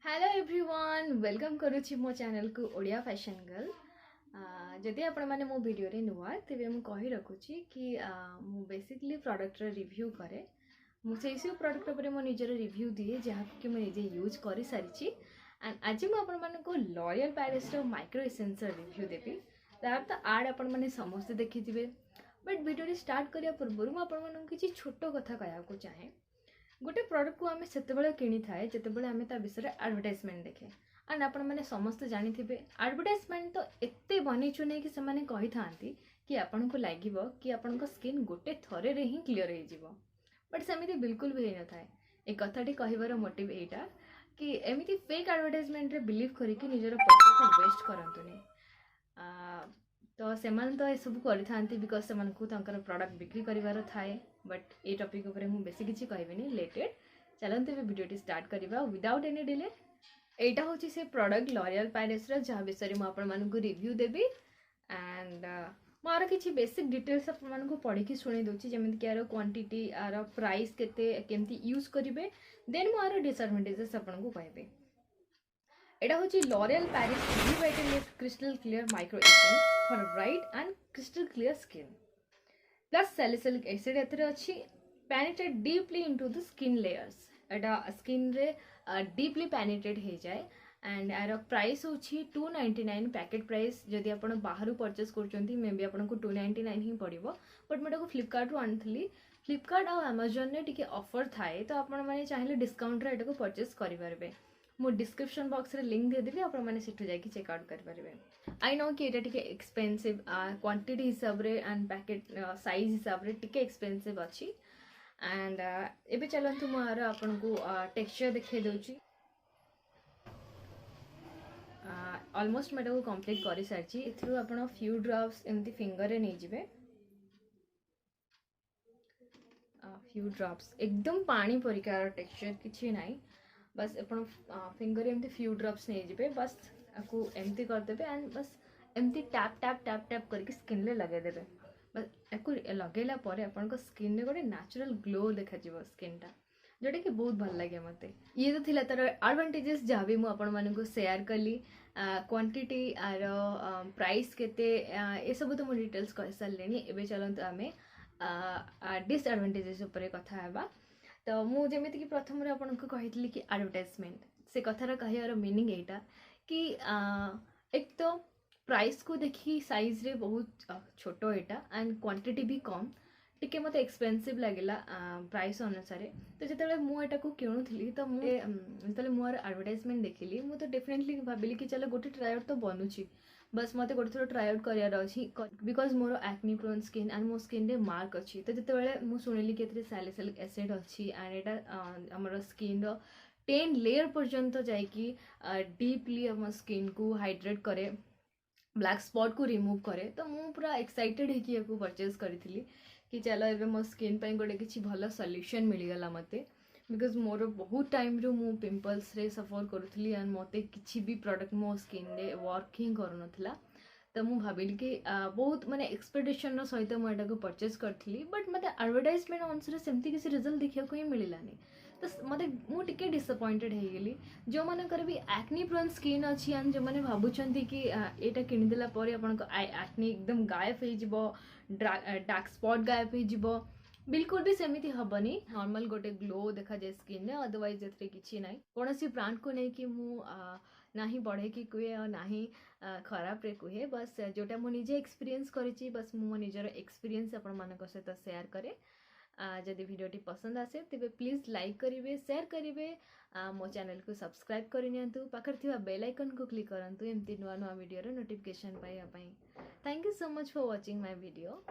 Hello everyone welcome करुच्ची मो channel को Odia fashion girl जदि आपण मैंने मो वीडियो रे नुआ तेबे मु कहि रखुची कि मु बेसिकली प्रोडक्ट रे रिव्यू करे मु सेई सब प्रोडक्ट ऊपर मो निजर रिव्यू दिए जहाँ कि मैं निजे यूज कर सारी एंड आज मुझे आपण मानक लॉरियल पैरिस रो माइक्रो एसेंशियल रिव्यू देबी तार तो आड आपण माने समस्त देखिथिबे बट वीडियो स्टार्ट करिया पूर्व मु आपण मानक किछि छोटो कथा कहया को चाहे गोटे प्रॉडक्ट को आम से किणी थाए जिते आम ता विषय एडवर्टाइजमेंट देखे एंड आपण मैंने समस्त जानी थे एडवर्टाइजमेंट तो एत बनईचु नहीं कि से कही था कि आपन को लगे कि आपण स्किन गोटे थरे रे ही क्लीयर हो बट सेमती बिल्कुल भी होता है एक कथाटी कहबार मोटिव यहाँ कि एमती फेक एडवर्टाइजमेंट रे बिलीव करके निजर पैसा को वेस्ट करंतुनी तो सेमान तो सब करते बिकज से प्रॉडक्ट बिक्री कर थाए बट ये टॉपिक ऊपर मुझे बेसी किसी कहबेनी लेटेड चलते वीडियो स्टार्ट करवा विदाउट एनी डिले यहाँ हूँ से प्रॉडक्ट लॉरियल पैरिस जहाँ विषय मुझे रिव्यू देवी एंड मार किसी बेसिक डिटेल्स आपको पढ़ी शुणी दूसरी जमीन कि यार क्वांटिटी यार प्राइस केमती यूज करेंगे देन मुझे डिसएडवांटेजेस आपको कहबे एटा हूँ L'Oreal Paris Revitalift crystal clear micro essence for bright and crystal clear skin plus salicylic acid एथरे अच्छी penetrate deeply into the skin layers एटा स्किन रे डीपली पेनिट्रेट हो जाए एंड यार प्राइस हूँ 299 पैकेट प्राइस जदि आप बाहर परचेस कर मे बी आपको 299 ही पड़ो बट मुझे फ्लिपकार्ट आनी फ्लिपकार्ट और अमेजन ने टी ऑफर थाए तो आपने चाहिए डिस्काउंट रे एटा परचेस करेंगे मो डिस्क्रिप्शन बॉक्स रे लिंक देदेवी आपने जाकि चेकआउट करेंगे आई नो कि ये एक्सपेंसिव क्वांटिटी हिसाब रे एंड पैकेट साइज हिसाब रे टिके एक्सपेंसिव अच्छी एंड एबे चलतु मुझे आपन को टेक्सचर देखे दूची ऑलमोस्ट मैं कंप्लीट कर सारी एथरू आप फ्यू ड्रॉप्स एमती फिंगर रे नहीं जिवे फ्यू ड्रॉप्स एकदम पानी परिकार टेक्सचर किसी ना बस अपन फिंगर एमती फ्यू ड्रॉप्स नहीं जिवे बस आपको एमती करदे एंड बस एमती टैप टैप टैप टैप करके स्किन रे लगेदेवे बस आपको लगेला आपन स्किन रे गोटे नेचुरल ग्लो देखा स्किन टा जोटा कि बहुत भल लगे मत ये तो थिला तार एडवांटेजेस जहाँ भी मुझे शेयर कली क्वांटिटी आर प्राइस केते ये सब तो मुझे डिटेल्स कह सारे एवं चलते आम डिसएडवांटेजेस उपर कथा हेबा तो मुझे कि प्रथम आपको कही कि एडवर्टाइजमेंट से कथार कहार मीनिंग यहाँ कि एक तो प्राइस को देखी साइज रे बहुत छोट यहाँ एंड क्वांटिटी भी कम टिके मत एक्सपेंसिव लगे प्राइस अनुसार तो जिते मुझे किणुली तो मुझे मोर एडवर्टाइजमेंट देखिली मुझे तो डेफिनेटली भाविली कि चलो गोटे ट्रायआउट तो बनूची बस मत गोटे थोड़ा ट्रायआउट करार अच्छी because more acne prone skin and more skin रे मार्क अच्छी तो जिते मुझे शुणिली कि सैलिसिलिक एसिड अच्छी एंड यहाँ आम स्किन 10 लेयर पर्यंत जाकि डीपली आम स्किन को हाइड्रेट करे ब्लैक स्पॉट को रिमूव करे तो मुझे पूरा एक्साइटेड हो परचेज करी कि चलो एवं मो स्किन पे गोटे किसी भल सल्यूशन मिलगला मत बिकज मोर बहुत टाइम रू मु पिंपल्स रे सफर करुली एंड मत किसी भी प्रोडक्ट मो स्किन रे वर्किंग करूनथला तो मुझे भाविली कि बहुत माने एक्सपेक्टेशन सहित मुझे परचेज करी बट मत एडवर्टाइजमेंट अनुसार सेमती किसी रिजल्ट देखा ही मिलानी तो मत मुझे डिसअपॉइंटेड हो गली जो मानकर भी एक्नी प्रोन स्किन अच्छी एंड जो मैंने भावुं कि यहाँ किणीदेला आपको एक्नी एकदम गायब हो डार्क स्पॉट गायब हो बिल्कुल भी सेमती हेनी नॉर्मल गोटे ग्लो देखा जाए स्किन रे अदरवाइज एथरे किछि नाही कौन सी ब्रांड को लेकिन ना ही बढ़े कि कहे और ना ही खराब रे कहे बस जोटा मुझे निजे एक्सपीरियंस करी बस मो निजर एक्सपीरियंस आपण मानक सहित शेयर करे जदि वीडियोटी पसंद आसे तेबे प्लीज लाइक करेंगे शेयर करेंगे मो चैनल को सब्सक्राइब करनी पाखर थी बेल आइकन को क्लिक करूँ एमती नुआ नुआ वीडियो नोटिफिकेशन पाइबापी thank you so much for watching my video.